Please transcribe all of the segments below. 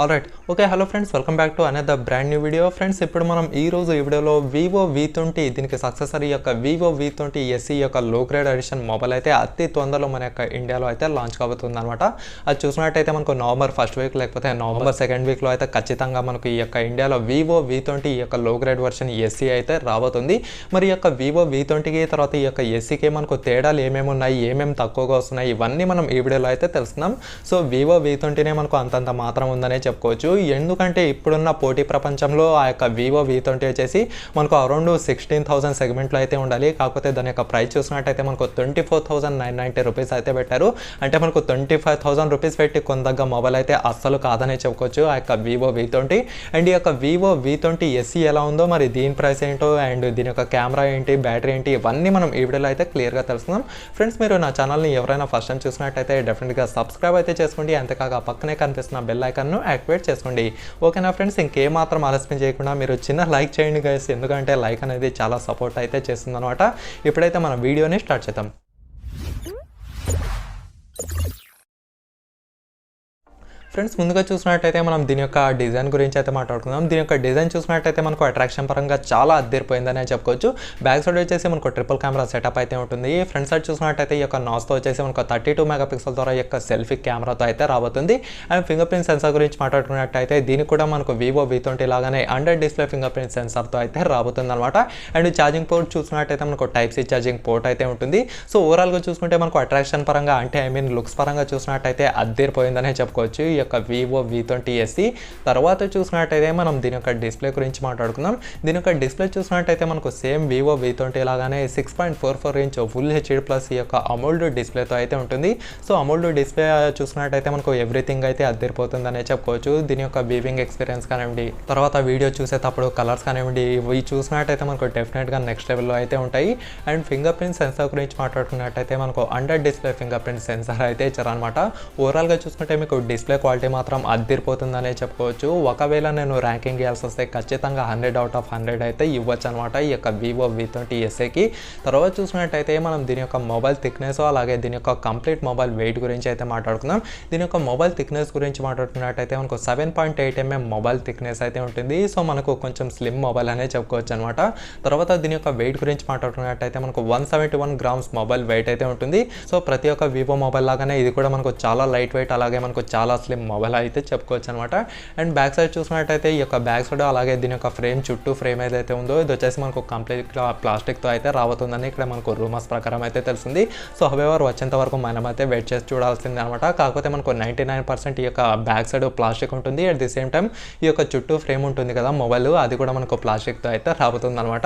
Alright okay hello friends welcome back to another brand new video friends ఇప్పుడు మనం ఈ రోజు ఈ వీడియోలో Vivo V20 దీనికి సక్సెసరీ యొక్క Vivo V20 SE యొక్క లో గ్రేడ్ ఎడిషన్ మొబైల్ అయితే అతి తొందరలో మన యొక్క ఇండియాలో అయితే లాంచ్ కాబోతుంది అనమాట. అది చూసినట్టయితే మనకు నవంబర్ ఫస్ట్ వీక్ లేకపోతే నవంబర్ సెకండ్ వీక్లో అయితే ఖచ్చితంగా మనకు ఈ యొక్క ఇండియాలో Vivo V20 ఈ యొక్క లో గ్రేడ్ వర్షన్ SE అయితే రాబోతుంది. మరి ఈ యొక్క Vivo V20కి తర్వాత ఈ యొక్క SEకి మనకు తేడాలు ఏమేమి ఉన్నాయి, ఏమేమి తక్కువగా వస్తున్నాయి, ఇవన్నీ మనం ఈ వీడియోలో అయితే తెలుసుకుందాం. సో Vivo V20నే మనకు అంతంత మాత్రం ఉందనే చెప్పుకోవచ్చు. ఎందుకంటే ఇప్పుడున్న పోటీ ప్రపంచంలో ఆ యొక్క Vivo V20 వచ్చేసి మనకు అరౌండ్ 16,000 సెగ్మెంట్లో అయితే ఉండాలి. కాకపోతే దాని యొక్క ప్రైస్ చూసినట్టయితే మనకు 24,990 రూపీస్ అయితే పెట్టారు. అంటే మనకు 25,000 రూపీస్ పెట్టి కొనదగ్గ మొబైల్ అయితే అస్సలు కాదనే చెప్పుకోవచ్చు ఆ యొక్క Vivo V20. అండ్ ఈ యొక్క Vivo V20 SE ఎలా ఉందో, మరి దీని ప్రైస్ ఏంటో, అండ్ దీని యొక్క కెమెరా ఏంటి, బ్యాటరీ ఏంటి, ఇవన్నీ మనం ఈ వీడియోలో అయితే క్లియర్గా తెలుసుకుందాం. ఫ్రెండ్స్ మీరు నా ఛానల్ని ఎవరైనా ఫస్ట్ టైం చూసినట్టయితే డెఫినెట్గా సబ్స్క్రైబ్ అయితే చేసుకోండి. అంతేకాక పక్కనే కనిపిస్తున్న బెల్ ఐకాన్ను యాక్టివేట్ చేసుకోండి. ఓకేనా ఫ్రెండ్స్, ఇంకేమాత్రం ఆలస్యం చేయకుండా మీరు చిన్న లైక్ చేయండి గైస్, ఎందుకంటే లైక్ అనేది చాలా సపోర్ట్ అయితే చేస్తుంది అనమాట. ఇప్పుడైతే మన వీడియోని స్టార్ట్ చేద్దాం. ఫ్రెండ్స్ ముందుగా చూసినట్టయితే మనం దీని యొక్క డిజైన్ గురించి అయితే మాట్లాడుకుందాం. దీని యొక్క డిజైన్ చూసినట్టయితే మనకు అట్రాక్షన్ పరంగా చాలా అద్దరిపోయిందని చెప్పుకోవచ్చు. బ్యాక్ సైడ్ వచ్చేసి మనకు ట్రిపుల్ కెమెరా సెటప్ అయితే ఉంటుంది. ఫ్రంట్ సైడ్ చూసినట్టయితే ఈ యొక్క నాస్తో వచ్చేసి మనకు 32 మెగాపిక్సెల్ ద్వారా ఈ యొక్క సెల్ఫీ కెమెరాతో అయితే రాబోతుంది. అండ్ ఫింగర్ ప్రింట్ సెన్సార్ గురించి మాట్లాడుకున్నట్టయితే దీనికి కూడా మనకు Vivo V20 లాగానే అండర్ డిస్ప్లే ఫింగర్ ప్రింట్ సెన్సార్తో అయితే రాబోతుంది అనమాట. అండ్ ఛార్జింగ్ పోర్ట్ చూసినట్టయితే మనకు టైప్ సి ఛార్జింగ్ పోర్ట్ అయితే ఉంటుంది. సో ఓవరాల్గా చూసుకుంటే మనకు అట్రాక్షన్ పరంగా అంటే లుక్స్ పరంగా చూసినట్టయితే అద్దరిపోయిందనే చెప్పుకోవచ్చు ఈ యొక్క Vivo V20 SE. తర్వాత చూసినట్టయితే మనం దీని యొక్క డిస్ప్లే గురించి మాట్లాడుకుందాం. దీని యొక్క డిస్ప్లే చూసినట్టయితే మనకు సేమ్ Vivo V20 లాగానే 6.44 ఇంచ్ ఫుల్ హెచ్డి ప్లస్ ఈ యొక్క అమోల్డ్ డిస్ప్లేతో అయితే ఉంటుంది. సో అమోల్డ్ డిస్ప్లే చూసినట్టయితే మనకు ఎవ్రీథింగ్ అయితే అద్దరిపోతుందనే చెప్పుకోవచ్చు. దీని యొక్క వీవింగ్ ఎక్స్పీరియన్స్ కానివ్వండి, తర్వాత వీడియో చూసేటప్పుడు కలర్స్ కానివ్వండి, ఇవి చూసినట్టయితే మనకు డెఫినెట్గా నెక్స్ట్ లెవెల్లో అయితే ఉంటాయి. అండ్ ఫింగర్ ప్రింట్ సెన్సార్ గురించి మాట్లాడుకున్నట్టయితే మనకు under display finger print censor అయితే ఇచ్చారనమాట. ఓవరాల్గా చూసుకుంటే మీకు డిస్ప్లే క్వాలిటీ మాత్రం అద్దరిపోతుందనే చెప్పుకోవచ్చు. ఒకవేళ నేను ర్యాంకింగ్ ఇవ్వాల్సి వస్తే ఖచ్చితంగా 100 out of 100 అయితే ఇవ్వచ్చు అనమాట ఈ యొక్క Vivo V20 SEకి. తర్వాత చూసినట్టయితే మనం దీని యొక్క మొబైల్ థిక్నెస్ అలాగే దీని యొక్క కంప్లీట్ మొబైల్ వెయిట్ గురించి అయితే మాట్లాడుకుందాం. దీని యొక్క మొబైల్ థిక్నెస్ గురించి మాట్లాడుకున్నట్టయితే మనకు 7.8 mm మొబైల్ థిక్నెస్ అయితే ఉంటుంది. సో మనకు కొంచెం స్లిమ్ మొబైల్ అనే చెప్పుకోవచ్చు అనమాట. తర్వాత దీని యొక్క వెయిట్ గురించి మాట్లాడుకున్నట్టయితే మనకు 171 grams మొబైల్ వెయిట్ అయితే ఉంటుంది. సో ప్రతి ఒక్క Vivo మొబైల్ లాగానే ఇది కూడా మనకు చాలా లైట్ వెయిట్ అలాగే మనకు చాలా స్లిమ్ మొబైల్ అయితే చెప్పుకోవచ్చు అనమాట. అండ్ బ్యాక్ సైడ్ చూసినట్టయితే ఈ యొక్క బ్యాక్ సైడ్ అలాగే దీని యొక్క ఫ్రేమ్ చుట్టూ ఫ్రేమ్ ఏదైతే ఉందో ఇది వచ్చేసి మనకు కంప్లీట్గా ప్లాస్టిక్తో అయితే రాబోతుందని ఇక్కడ మనకు రూమర్స్ ప్రకారం అయితే తెలిసింది. సో హవెవర్ వచ్చేంత వరకు మనం అయితే వెయిట్ చేసి చూడాల్సింది అనమాట. కాకపోతే మనకు 99% ఈ యొక్క బ్యాక్ సైడ్ ప్లాస్టిక్ ఉంటుంది. అట్ ది సేమ్ టైం ఈ యొక్క చుట్టూ ఫ్రేమ్ ఉంటుంది కదా మొబైల్, అది కూడా మనకు ప్లాస్టిక్తో అయితే రాబోతుంది అనమాట.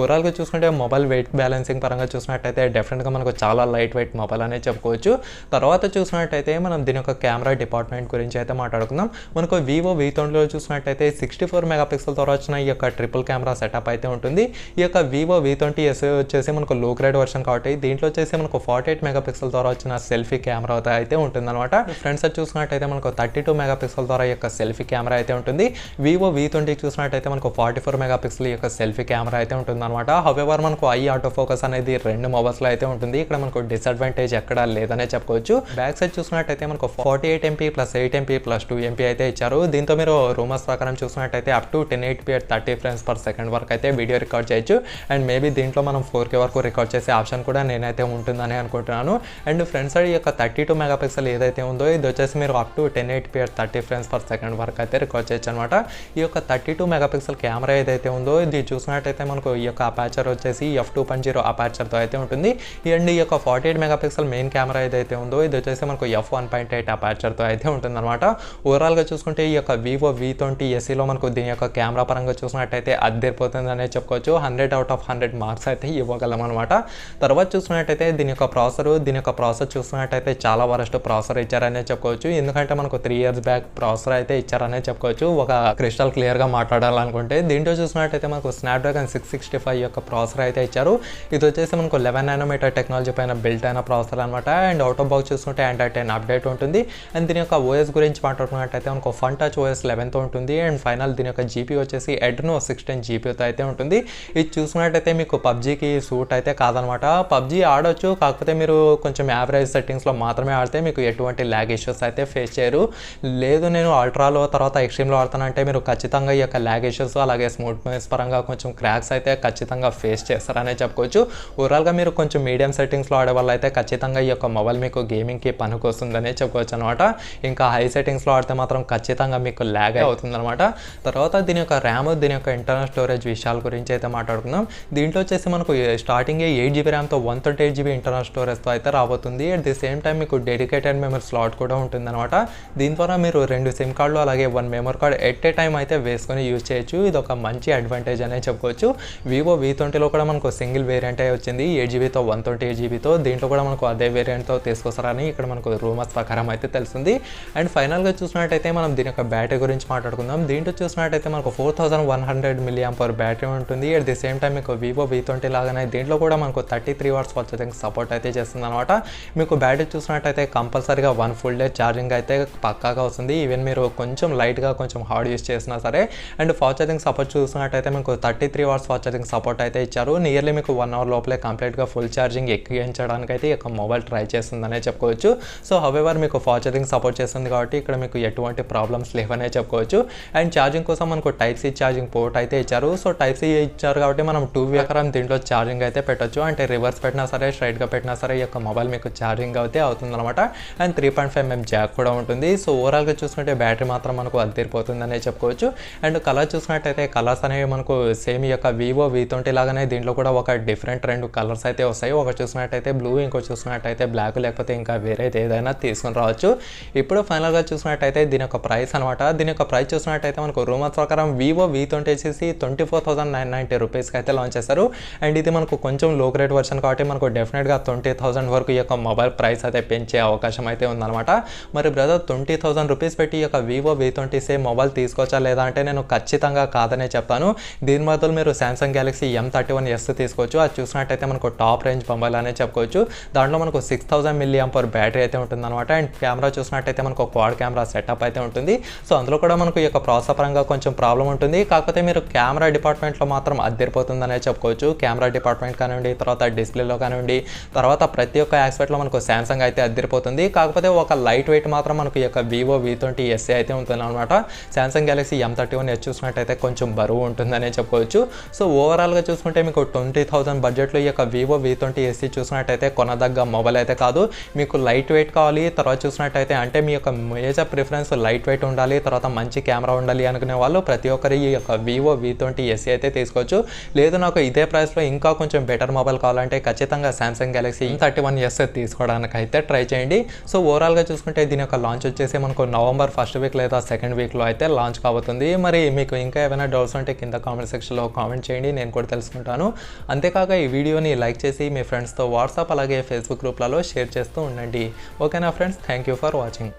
ఓవరాల్గా చూసుకుంటే మొబైల్ వెయిట్ బ్యాలెన్సింగ్ పరంగా చూసినట్టయితే డెఫినెట్గా మనకు చాలా లైట్ వెయిట్ మొబైల్ అనేది చెప్పుకోవచ్చు. తర్వాత చూసినట్టయితే మనం దీని యొక్క కెమెరా డిపార్ట్మెంట్ గురించి అయితే మాట్లాడుకుందాం. మనకు Vivo V20లో చూసినట్టయితే 64 మెగాపిక్సెల్ ద్వారా వచ్చిన ఈ యొక్క ట్రిపుల్ కెమెరా సెటప్ అయితే ఉంటుంది. ఈ యొక్క Vivo V20 SE వచ్చేసి మనకు లో గ్రేడ్ వర్షన్ కాబట్టి దీంట్లో వచ్చేసి మనకు 48 మెగాపిక్సెల్ ద్వారా వచ్చిన సెల్ఫీ కెమెరా అయితే ఉంటుంది అనమాట. ఫ్రంట్ సైడ్ చూసినట్టయితే మనకు 32 మెగాపిక్సెల్ ద్వారా ఈ యొక్క సెల్ఫీ కెమెరా అయితే ఉంటుంది. Vivo V20 చూసినట్టయితే మనకు 44 మెగాపిక్సెల్ ఈ యొక్క సెల్ఫీ కెమెరా అయితే ఉంటుంది అనమాట. హవెవర్ మనకు ఐ ఆటో ఫోకస్ అనేది రెండు మొబైల్స్లో అయితే ఉంటుంది. ఇక్కడ మనకు డిసడ్వాంటేజ్ ఎక్కడ లేదనే చెప్పుకోవచ్చు. బ్యాక్ సైడ్ చూసినట్టయితే మనకు 48 MP plus 8 MP plus 2 MP అయితే ఇచ్చారు. దీంతో మీరు రూమర్స్ ప్రకారం చూసినట్టయితే up to 1080p at 30 frames per second వరకు అయితే వీడియో రికార్డ్ చేయొచ్చు. అండ్ మేబీ దీంట్లో మనం 4K వరకు రికార్డ్ చేసే ఆప్షన్ కూడా నేనైతే ఉంటుందని అనుకుంటున్నాను. అండ్ ఫ్రంట్ సైడ్ ఈ యొక్క 32 మెగాపిక్సెల్ ఏదైతే ఉందో ఇది వచ్చేసి మీరు up to 1080p at 30 frames per second వరకు అయితే రికార్డ్ చేయొచ్చు అనమాట. ఈ యొక్క 32 మెగాపిక్సెల్ కెమెరా ఏదైతే ఉందో ఇది చూసినట్టయితే మనకు ఈ యొక్క అపాచర్ వచ్చేసి f2.0 అపాచర్తో అయితే ఉంటుంది. అండ్ ఈ యొక్క 48 మెగాపిక్సెల్ మెయిన్ కెమెరా ఏదైతే ఉందో ఇది వచ్చేసి మనకు f1.8 అపాచర్తో అయితే ఉంటుంది అనమాట. ఓవరాల్గా చూసుకుంటే ఈ యొక్క Vivo V20 SEలో మనకు దీని యొక్క కెమెరా పరంగా చూసినట్టయితే అద్దరిపోతుందనే చెప్పుకోవచ్చు. 100 out of 100 మార్క్స్ అయితే ఇవ్వగలం అనమాట. తర్వాత చూసినట్టయితే దీని యొక్క ప్రాసెసర్ చూసినట్టయితే చాలా వరస్ట్ ప్రాసెసర్ ఇచ్చారనే చెప్పుకోవచ్చు. ఎందుకంటే మనకు 3 years బ్యాక్ ప్రాసెసర్ అయితే ఇచ్చారనే చెప్పుకోవచ్చు. ఒక క్రిస్టల్ క్లియర్గా మాట్లాడాలనుకుంటే దీంట్లో చూసినట్టయితే మనకు స్నాప్డ్రాగన్ 665 యొక్క ప్రాసెసర్ అయితే ఇచ్చారు. ఇది వచ్చేసి మనకు 11 nanometer టెక్నాలజీ పైన బిల్ట్ అయిన ప్రాసెసర్ అనమాట. అండ్ అవుట్ ఆఫ్ బాక్స్ చూసుకుంటే Android 10 అప్డేట్ ఉంటుంది. అండ్ దీని యొక్క ఓఎస్ గురించి మాట్లాడుకున్నట్టయితే మనకు ఫన్ టచ్ ఓఎస్ 11తో ఉంటుంది. అండ్ ఫైనల్ దీని యొక్క జీపీ వచ్చేసి Adreno 16 జీపీతో అయితే ఉంటుంది. ఇది చూసుకున్నట్టయితే మీకు పబ్జీకి సూట్ అయితే కాదనమాట. పబ్జీ ఆడొచ్చు, కాకపోతే మీరు కొంచెం యావరేజ్ సెట్టింగ్స్లో మాత్రమే ఆడితే మీకు ఎటువంటి ల్యాగ్ ఇష్యూస్ అయితే ఫేస్ చేయరు. లేదు నేను అల్ట్రాలో తర్వాత ఎక్స్ట్రీమ్లో ఆడుతానంటే మీరు ఖచ్చితంగా ఈ యొక్క ల్యాగ్ ఇష్యూస్ అలాగే స్మూత్నెస్ పరంగా కొంచెం క్రాక్స్ అయితే ఖచ్చితంగా ఫేస్ చేస్తారనే చెప్పుకోవచ్చు. ఓవరాల్గా మీరు కొంచెం మీడియం సెట్టింగ్స్లో ఆడే వాళ్ళు అయితే ఖచ్చితంగా ఈ యొక్క మొబైల్ మీకు గేమింగ్కి పనికొస్తుందనే చెప్పుకోవచ్చు అనమాట. ఇంకా హై సెట్టింగ్స్లో ఆడితే మాత్రం ఖచ్చితంగా మీకు ల్యాగ్ అవుతుందన్నమాట. తర్వాత దీని యొక్క ర్యామ్, దీని యొక్క ఇంటర్నల్ స్టోరేజ్ విషయాల గురించి అయితే మాట్లాడుకుందాం. దీంట్లో వచ్చేసి మనకు స్టార్టింగ్ 8GB ర్యామ్తో 128GB ఇంటర్నల్ స్టోరేజ్తో అయితే రాబోతుంది. అట్ ది సేమ్ టైం మీకు డెడికేటెడ్ మెమరీ స్లాట్ కూడా ఉంటుందన్నమాట. దీని ద్వారా మీరు 2 సిమ్ కార్డులు అలాగే 1 memory card at a time అయితే వేసుకొని యూజ్ చేయొచ్చు. ఇది ఒక మంచి అడ్వాంటేజ్ అనే చెప్పుకోవచ్చు. Vivo V20లో కూడా మనకు సింగిల్ వేరియంట్ వచ్చింది 8GBతో 128GBతో. దీంట్లో కూడా మనకు అదే వేరియంట్తో తీసుకొస్తారని ఇక్కడ మనకు రూమర్స్ ప్రకారం అయితే తెలుస్తుంది. అండ్ ఫైనల్గా చూసినట్టయితే మనం దీని యొక్క బ్యాటరీ గురించి మాట్లాడుకుందాం. దీంట్లో చూసినట్టయితే మనకు 4100 mAh బ్యాటరీ ఉంటుంది. అట్ ది సేమ్ టైం మీకు Vivo V20 లాగానే దీంట్లో కూడా మనకు 33 వాట్స్ ఫాస్ట్ ఛార్జింగ్ సపోర్ట్ అయితే చేస్తుంది అనమాట. మీకు బ్యాటరీ చూసినట్టయితే కంపల్సరీగా 1 full day ఛార్జింగ్ అయితే పక్కాగా వస్తుంది. ఈవెన్ మీరు కొంచెం లైట్గా కొంచెం హార్డ్ యూస్ చేసినా సరే. అండ్ ఫాస్ట్ ఛార్జింగ్ సపోర్ట్ చూసినట్టయితే మీకు 33 వాట్స్ ఫాస్ట్ ఛార్జింగ్ సపోర్ట్ అయితే ఇచ్చారు. నియర్లీ మీకు 1 hour లోపలే కంప్లీట్గా ఫుల్ ఛార్జింగ్ ఎక్కించడానికి అయితే ఈ యొక్క మొబైల్ ట్రై చేస్తుందనే చెప్పుకోవచ్చు. సో హవెవర్ మీకు ఫాస్ట్ ఛార్జింగ్ సపోర్ట్ చేస్తుంది కాబట్టి ఇక్కడ మీకు ఎటువంటి ప్రాబ్లమ్స్ లేవనే చెప్పుకోవచ్చు. అండ్ ఛార్జింగ్ కోసం మనకు టైప్ సి ఛార్జింగ్ పోర్ట్ అయితే ఇచ్చారు. సో టైప్ సి ఇచ్చారు కాబట్టి మనం 2 ఎకరం దీంట్లో ఛార్జింగ్ అయితే పెట్టొచ్చు. అంటే రివర్స్ పెట్టినా సరే స్ట్రైట్గా పెట్టినా సరే ఈ యొక్క మొబైల్ మీకు ఛార్జింగ్ అయితే అవుతుందన్నమాట. అండ్ 3.5mm జాక్ కూడా ఉంటుంది. సో ఓవరాల్గా చూసుకుంటే బ్యాటరీ మాత్రం మనకు అదిరిపోతుందనే చెప్పుకోవచ్చు. అండ్ కలర్ చూసినట్టయితే కలర్స్ అనేవి మనకు సేమ్ ఈ యొక్క Vivo V20 లాగానే దీంట్లో కూడా ఒక డిఫరెంట్ 2 కలర్స్ అయితే వస్తాయి. ఒక చూసినట్టయితే బ్లూ, ఇంకో చూసినట్టయితే బ్లాక్, లేకపోతే ఇంకా వేరేది ఏదైనా తీసుకొని రావచ్చు. ఇప్పుడు ఫైనల్గా చూసినట్టయితే దీని యొక్క ప్రైస్ అనమాట. దీని యొక్క ప్రైస్ చూసినట్టయితే మనకు రూమర్స్ ప్రకారం Vivo V20 వచ్చేసి 24,990 రూపీస్కి అయితే లాంచ్ చేస్తారు. అండ్ ఇది మనకు కొంచెం లో గ్రేడ్ వర్షన్ కాబట్టి మనకు డెఫినెట్గా 20,000 వరకు ఈ యొక్క మొబైల్ ప్రైస్ అయితే పెంచే అవకాశం అయితే ఉందన్నమాట. మరి బ్రదర్ 20,000 రూపీస్ పెట్టి ఈ యొక్క Vivo V20 SE మొబైల్ తీసుకోవచ్చా లేదా అంటే నేను ఖచ్చితంగా కాదనే చెప్తాను. దీని బదులు మీరు Samsung Galaxy M31 S తీసుకోవచ్చు. అది చూసినట్టయితే మనకు టాప్ రేంజ్ మొబైల్ అనే చెప్పుకోవచ్చు. దాంట్లో మనకు 6000 mAh బ్యాటరీ అయితే ఉంటుందన్నమాట. అండ్ కెమెరా చూసినట్టయితే మనకు క్వాడ్ కెమెరా సెటప్ అయితే ఉంటుంది. సో అందులో కూడా మనకు ఈ యొక్క ప్రాసెసర్ పరంగా కొంచెం ప్రాబ్లం ఉంటుంది. కాకపోతే మీరు కెమెరా డిపార్ట్మెంట్లో మాత్రం అదిరిపోతుందనే చెప్పుకోవచ్చు. కెమెరా డిపార్ట్మెంట్ కానివ్వండి, తర్వాత డిస్ప్లేలో కానివ్వండి, తర్వాత ప్రతి ఒక్క ఆస్పెక్ట్లో మనకు Samsung అయితే అదిరిపోతుంది. కాకపోతే ఒక లైట్ వెయిట్ మాత్రం మనకు ఈ యొక్క Vivo V20 SE అయితే ఉంటుంది అనమాట. Samsung Galaxy M31 S చూసినట్టయితే కొంచెం బరువు ఉంటుందనే చెప్పుకోవచ్చు. సో ఓవరాల్గా చూసుకుంటే మీకు 20,000 బడ్జెట్లో ఈ యొక్క Vivo V20 SE చూసినట్టయితే కొనదగ్గ మొబైల్ అయితే కాదు. మీకు లైట్ వెయిట్ కావాలి, తర్వాత చూసినట్టయితే అంటే మీ యొక్క మేజర్ ప్రిఫరెన్స్ లైట్ వెయిట్ ఉండాలి, తర్వాత మంచి కెమెరా ఉండాలి అనుకునే వాళ్ళు ప్రతి ఒక్కరి ఈ యొక్క Vivo V20 SE అయితే తీసుకోవచ్చు. లేదు నాకు ఇదే ప్రైస్లో ఇంకా కొంచెం బెటర్ మొబైల్ కావాలంటే ఖచ్చితంగా Samsung Galaxy M31 S తీసుకోవడానికి అయితే ట్రై చేయండి. సో ఓవరాల్గా చూసుకుంటే దీని యొక్క లాంచ్ వచ్చేసి మనకు నవంబర్ 1st వీక్ లేదా 2nd వీక్లో అయితే లాంచ్ కాబోతుంది. మరి మీకు ఇంకా ఏమైనా డౌట్స్ ఉంటే కింద కామెంట్ సెక్షన్లో కామెంట్ చేయండి, నేను కూడా తెలుసుకుంటాను. అంతేకాక ఈ వీడియోని లైక్ చేసి మీ ఫ్రెండ్స్తో వాట్సాప్ అలాగే ఫేస్బుక్ గ్రూప్లలో షేర్ చేస్తూ ఉండండి. ఓకేనా friends, thank you for watching.